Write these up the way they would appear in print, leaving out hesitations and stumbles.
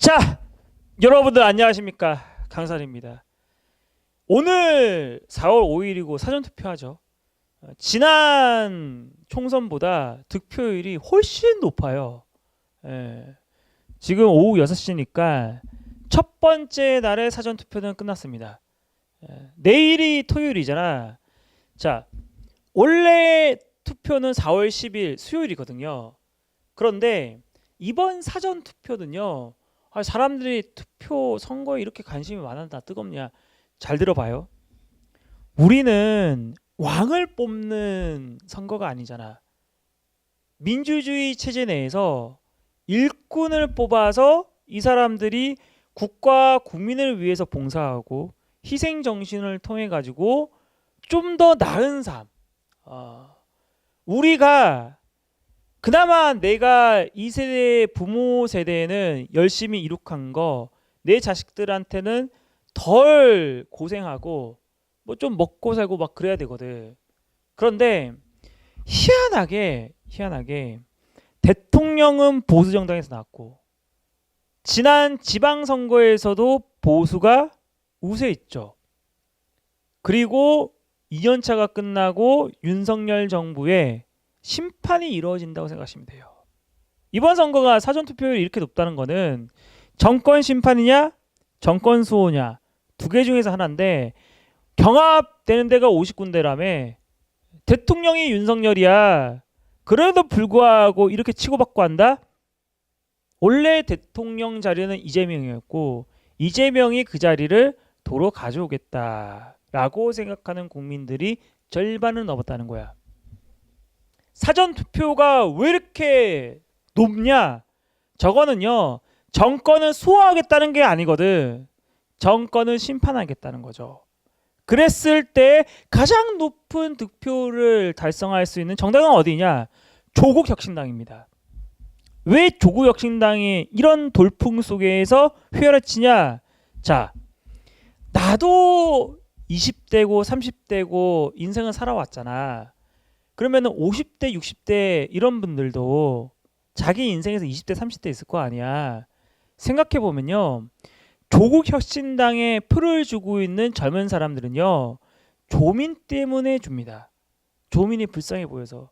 자, 여러분들 안녕하십니까? 강산입니다. 오늘 4월 5일이고 사전투표하죠. 지난 총선보다 득표율이 훨씬 높아요. 예, 지금 오후 6시니까 첫 번째 날의 사전투표는 끝났습니다. 내일이 토요일이잖아. 자, 원래 투표는 4월 10일 수요일이거든요. 그런데 이번 사전투표는요. 사람들이 투표 선거에 이렇게 관심이 많았나 뜨겁냐. 잘 들어봐요. 우리는 왕을 뽑는 선거가 아니잖아. 민주주의 체제 내에서 일꾼을 뽑아서 이 사람들이 국가 국민을 위해서 봉사하고 희생 정신을 통해 가지고 좀 더 나은 삶. 우리가 그나마 내가 이 세대 부모 세대에는 열심히 이룩한 거 내 자식들한테는 덜 고생하고 뭐 좀 먹고 살고 막 그래야 되거든. 그런데 희한하게 대통령은 보수 정당에서 나왔고 지난 지방선거에서도 보수가 우세했죠. 그리고 2년차가 끝나고 윤석열 정부의 심판이 이루어진다고 생각하시면 돼요. 이번 선거가 사전투표율이 이렇게 높다는 거는 정권 심판이냐 정권 수호냐 두 개 중에서 하나인데 경합되는 데가 50군데라며 대통령이 윤석열이야. 그래도 불구하고 이렇게 치고받고 한다? 원래 대통령 자리는 이재명이었고 이재명이 그 자리를 도로 가져오겠다라고 생각하는 국민들이 절반을 넘었다는 거야. 사전투표가 왜 이렇게 높냐? 저거는요. 정권을 수호하겠다는 게 아니거든. 정권을 심판하겠다는 거죠. 그랬을 때 가장 높은 득표를 달성할 수 있는 정당은 어디냐? 조국혁신당입니다. 왜 조국혁신당이 이런 돌풍 속에서 휘어라치냐? 자, 나도 20대고 30대고 인생을 살아왔잖아. 그러면은 50대, 60대 이런 분들도 자기 인생에서 20대, 30대 있을 거 아니야. 생각해 보면요. 조국혁신당에 표를 주고 있는 젊은 사람들은요. 조민 때문에 줍니다. 조민이 불쌍해 보여서.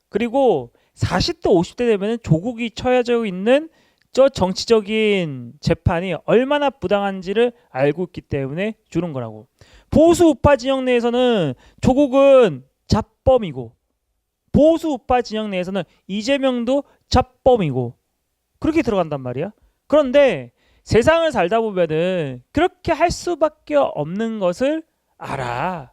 그리고 40대, 50대 되면은 조국이 처해져 있는 저 정치적인 재판이 얼마나 부당한지를 알고 있기 때문에 주는 거라고. 보수 우파 진영 내에서는 조국은 잡범이고 보수 우파 진영 내에서는 이재명도 잡범이고 그렇게 들어간단 말이야. 그런데 세상을 살다 보면은 그렇게 할 수밖에 없는 것을 알아.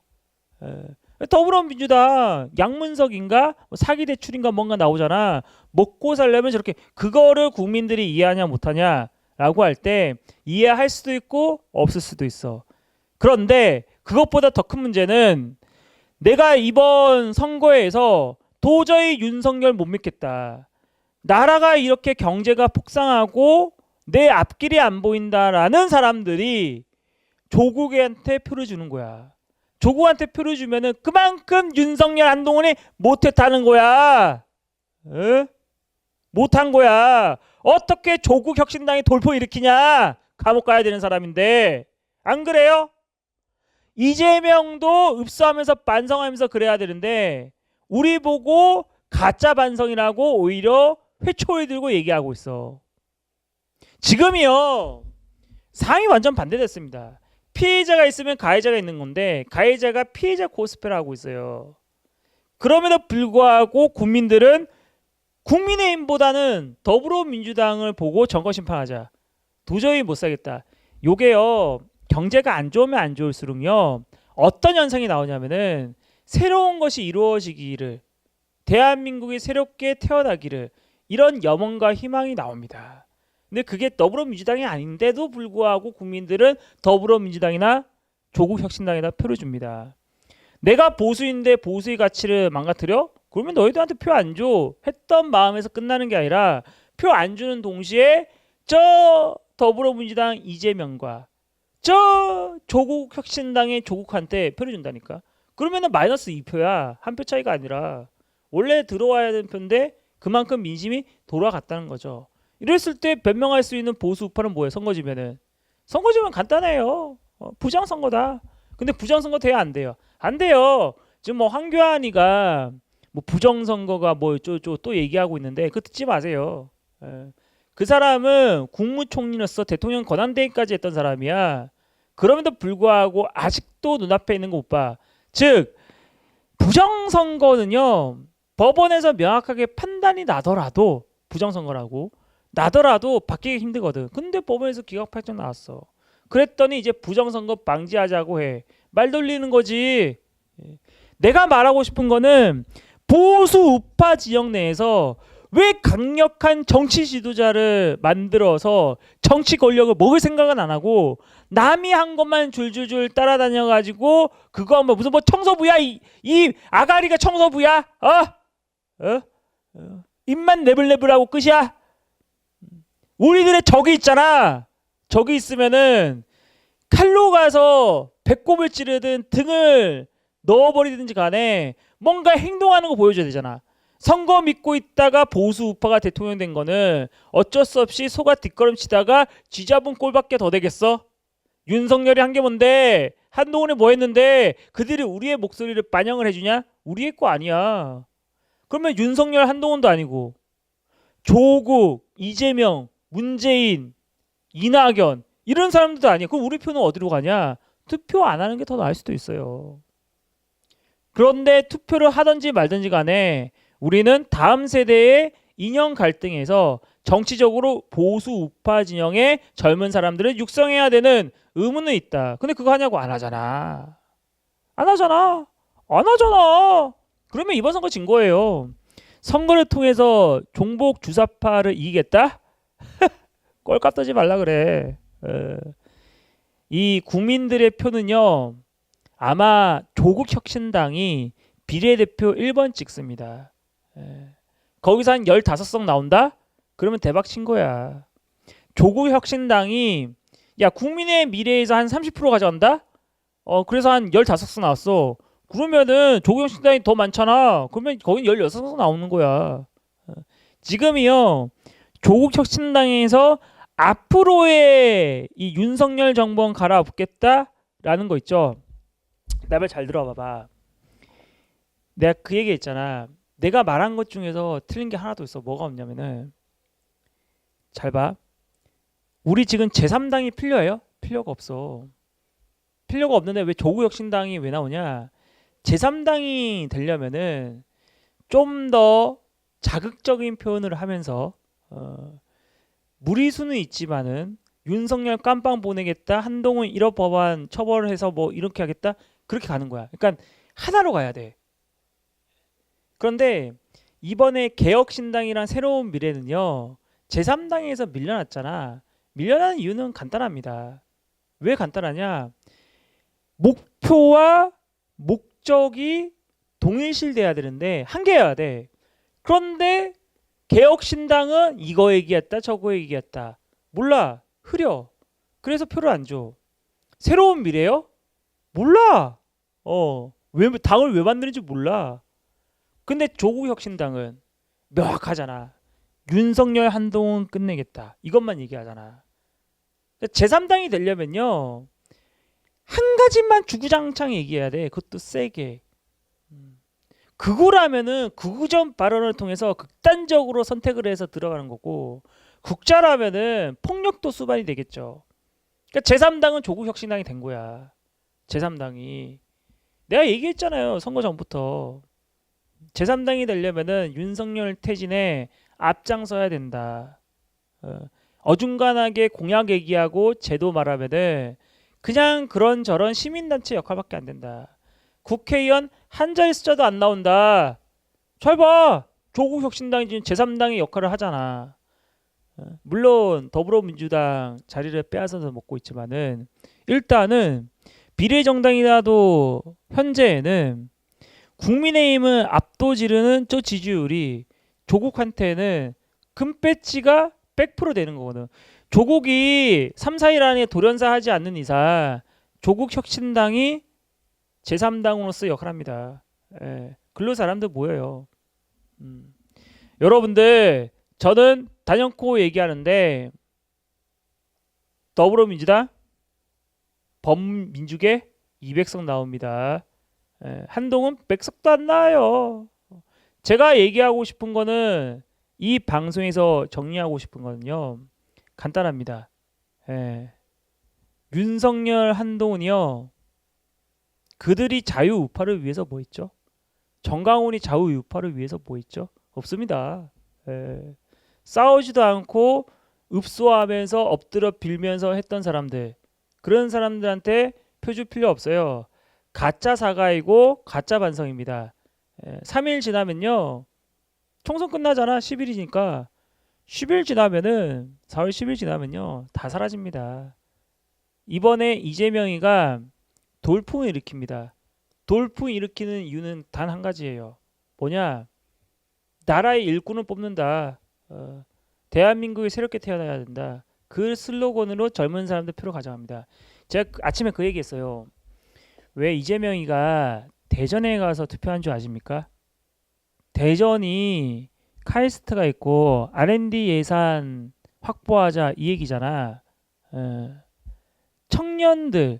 더불어민주당 양문석인가 사기 대출인가 뭔가 나오잖아. 먹고 살려면 저렇게 그거를 국민들이 이해하냐 못하냐라고 할 때 이해할 수도 있고 없을 수도 있어. 그런데 그것보다 더 큰 문제는 내가 이번 선거에서 도저히 윤석열 못 믿겠다. 나라가 이렇게 경제가 폭상하고 내 앞길이 안 보인다라는 사람들이 조국한테 표를 주는 거야. 조국한테 표를 주면은 그만큼 윤석열 한동훈이 못했다는 거야. 못한 거야. 어떻게 조국혁신당이 돌포 일으키냐? 감옥 가야 되는 사람인데 안 그래요? 이재명도 읍소하면서 반성하면서 그래야 되는데 우리 보고 가짜 반성이라고 오히려 회초리 들고 얘기하고 있어. 지금이요. 상황이 완전 반대됐습니다. 피해자가 있으면 가해자가 있는 건데 가해자가 피해자 코스프레를 하고 있어요. 그럼에도 불구하고 국민들은 국민의힘보다는 더불어민주당을 보고 정권 심판하자. 도저히 못 살겠다. 요게요. 경제가 안 좋으면 안 좋을수록요. 어떤 현상이 나오냐면은 새로운 것이 이루어지기를 대한민국이 새롭게 태어나기를 이런 염원과 희망이 나옵니다. 근데 그게 더불어민주당이 아닌데도 불구하고 국민들은 더불어민주당이나 조국혁신당에다 표를 줍니다. 내가 보수인데 보수의 가치를 망가뜨려? 그러면 너희들한테 표 안 줘. 했던 마음에서 끝나는 게 아니라 표 안 주는 동시에 저 더불어민주당 이재명과 저 조국혁신당의 조국한테 표를 준다니까. 그러면은 마이너스 2표야. 한 표 차이가 아니라 원래 들어와야 되는 표인데 그만큼 민심이 돌아갔다는 거죠. 이랬을 때 변명할 수 있는 보수 우파는 뭐예요? 선거지면은. 선거지면 간단해요. 부정선거다. 근데 부정선거 돼야 안 돼요? 안 돼요. 지금 뭐 황교안이가 뭐 부정선거가 뭐 또 얘기하고 있는데 그거 듣지 마세요. 예. 그 사람은 국무총리로서 대통령 권한대행까지 했던 사람이야. 그럼에도 불구하고 아직도 눈앞에 있는 거 못 봐. 즉 부정선거는요. 법원에서 명확하게 판단이 나더라도 부정선거라고 나더라도 바뀌기 힘들거든. 근데 법원에서 기각 판정 나왔어. 그랬더니 이제 부정선거 방지하자고 해. 말 돌리는 거지. 내가 말하고 싶은 거는 보수 우파 지역 내에서 왜 강력한 정치 지도자를 만들어서 정치 권력을 먹을 생각은 안 하고 남이 한 것만 줄줄줄 따라다녀 가지고 그거 한번 무슨 뭐 청소부야 이 아가리가 청소부야 입만 내불내불하고 끝이야. 우리들의 적이 있잖아. 적이 있으면은 칼로 가서 배꼽을 찌르든 등을 넣어버리든지 간에 뭔가 행동하는 거 보여줘야 되잖아. 선거 믿고 있다가 보수 우파가 대통령 된 거는 어쩔 수 없이 속아 뒷걸음치다가 쥐잡은 꼴밖에 더 되겠어? 윤석열이 한 게 뭔데? 한동훈이 뭐 했는데 그들이 우리의 목소리를 반영을 해주냐? 우리의 거 아니야. 그러면 윤석열 한동훈도 아니고 조국, 이재명, 문재인, 이낙연 이런 사람들도 아니야. 그럼 우리 표는 어디로 가냐? 투표 안 하는 게 더 나을 수도 있어요. 그런데 투표를 하든지 말든지 간에 우리는 다음 세대의 이념 갈등에서 정치적으로 보수 우파 진영의 젊은 사람들을 육성해야 되는 의무는 있다. 근데 그거 하냐고? 안 하잖아. 안 하잖아. 안 하잖아. 그러면 이번 선거 진 거예요. 선거를 통해서 종북 주사파를 이기겠다? 꼴값 떠지 말라 그래. 이 국민들의 표는요. 아마 조국 혁신당이 비례대표 1번 찍습니다. 거기서 한 15석 나온다? 그러면 대박 친 거야. 조국 혁신당이 야 국민의 미래에서 한 30% 가져간다? 그래서 한 15석 나왔어. 그러면은 조국 혁신당이 더 많잖아. 그러면 거긴 16석 나오는 거야. 지금이요. 조국 혁신당에서 앞으로의 이 윤석열 정권 갈아엎겠다라는 거 있죠. 내 말 잘 들어봐봐. 내가 그 얘기 했잖아. 내가 말한 것 중에서 틀린 게 하나도 있어. 뭐가 없냐면은 잘 봐. 우리 지금 제3당이 필요해요? 필요가 없어. 필요가 없는데 왜 조국혁신당이 왜 나오냐? 제3당이 되려면은 좀 더 자극적인 표현을 하면서 무리수는 있지만은 윤석열 깜빵 보내겠다. 한동훈 1억 법안 처벌해서 뭐 이렇게 하겠다. 그렇게 가는 거야. 그러니까 하나로 가야 돼. 그런데 이번에 개혁신당이란 새로운 미래는요. 제3당에서 밀려났잖아. 밀려나는 이유는 간단합니다. 왜 간단하냐? 목표와 목적이 동일시돼야 되는데 한계여야 돼. 그런데 개혁신당은 이거 얘기했다 저거 얘기했다. 몰라. 흐려. 그래서 표를 안 줘. 새로운 미래요? 몰라. 왜 당을 왜 만드는지 몰라. 근데 조국혁신당은 명확하잖아. 윤석열 한동훈 끝내겠다. 이것만 얘기하잖아. 제3당이 되려면요. 한 가지만 주구장창 얘기해야 돼. 그것도 세게. 극우라면은 극우적 발언을 통해서 극단적으로 선택을 해서 들어가는 거고 국자라면은 폭력도 수반이 되겠죠. 그러니까 제3당은 조국혁신당이 된 거야. 제3당이. 내가 얘기했잖아요. 선거 전부터. 제3당이 되려면은 윤석열 퇴진에 앞장서야 된다. 어중간하게 공약 얘기하고 제도 말하면은 그냥 그런저런 시민단체 역할밖에 안 된다. 국회의원 한 자리 숫자도 안 나온다. 잘 봐. 조국혁신당이 지금 제3당의 역할을 하잖아. 물론 더불어민주당 자리를 빼앗아서 먹고 있지만은 일단은 비례정당이라도 현재는 국민의힘은 압도지르는 저 지지율이 조국한테는 금배지가 100% 되는 거거든. 조국이 3, 4일 안에 돌연사 하지 않는 이상 조국 혁신당이 제3당으로서 역할합니다. 글로 사람들 모여요. 여러분들 저는 단연코 얘기하는데 더불어민주당 범민주계 200석 나옵니다. 한동훈 100석도 안 나와요. 제가 얘기하고 싶은 거는 이 방송에서 정리하고 싶은 거는요. 간단합니다. 윤석열, 한동훈이요. 그들이 자유우파를 위해서 뭐 했죠? 정강훈이 자유우파를 위해서 뭐 했죠? 없습니다. 싸우지도 않고 읍소하면서 엎드려 빌면서 했던 사람들, 그런 사람들한테 표줄 필요 없어요. 가짜 사과이고 가짜 반성입니다. 3일 지나면요. 총선 끝나잖아. 10일이니까 10일 지나면은 4월 10일 지나면요. 다 사라집니다. 이번에 이재명이가 돌풍을 일으킵니다. 돌풍 일으키는 이유는 단 한 가지예요. 뭐냐? 나라의 일꾼을 뽑는다. 대한민국이 새롭게 태어나야 된다. 그 슬로건으로 젊은 사람들 표를 가져갑니다. 제가 아침에 그 얘기했어요. 왜 이재명이가 대전에 가서 투표한 줄 아십니까? 대전이 카이스트가 있고 R&D 예산 확보하자 이 얘기잖아. 청년들,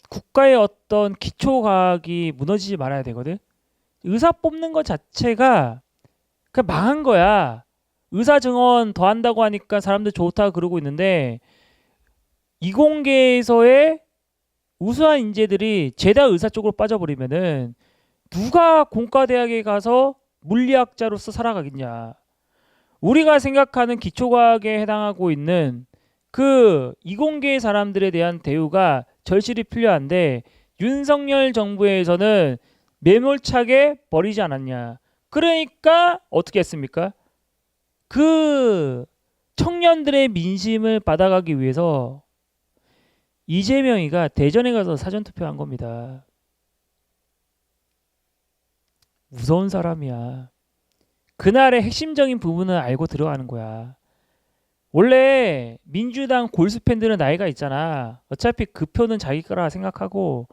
국가의 어떤 기초과학이 무너지지 말아야 되거든. 의사 뽑는 것 자체가 그냥 망한 거야. 의사 증원 더 한다고 하니까 사람들 좋다 그러고 있는데 이공계에서의 우수한 인재들이 죄다 의사 쪽으로 빠져버리면은 누가 공과대학에 가서 물리학자로서 살아가겠냐. 우리가 생각하는 기초과학에 해당하고 있는 그 이공계 사람들에 대한 대우가 절실히 필요한데 윤석열 정부에서는 매몰차게 버리지 않았냐. 그러니까 어떻게 했습니까? 그 청년들의 민심을 받아가기 위해서 이재명이가 대전에 가서 사전투표한 겁니다. 무서운 사람이야. 그날의 핵심적인 부분을 알고 들어가는 거야. 원래 민주당 골수 팬들은 나이가 있잖아. 어차피 그 표는 자기 거라 생각하고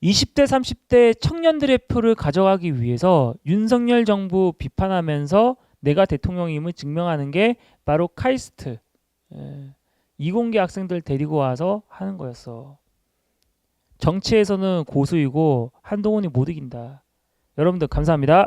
20대 30대 청년들의 표를 가져가기 위해서 윤석열 정부 비판하면서 내가 대통령임을 증명하는 게 바로 카이스트 이공계 학생들 데리고 와서 하는 거였어. 정치에서는 고수이고 한동훈이 못 이긴다. 여러분들 감사합니다.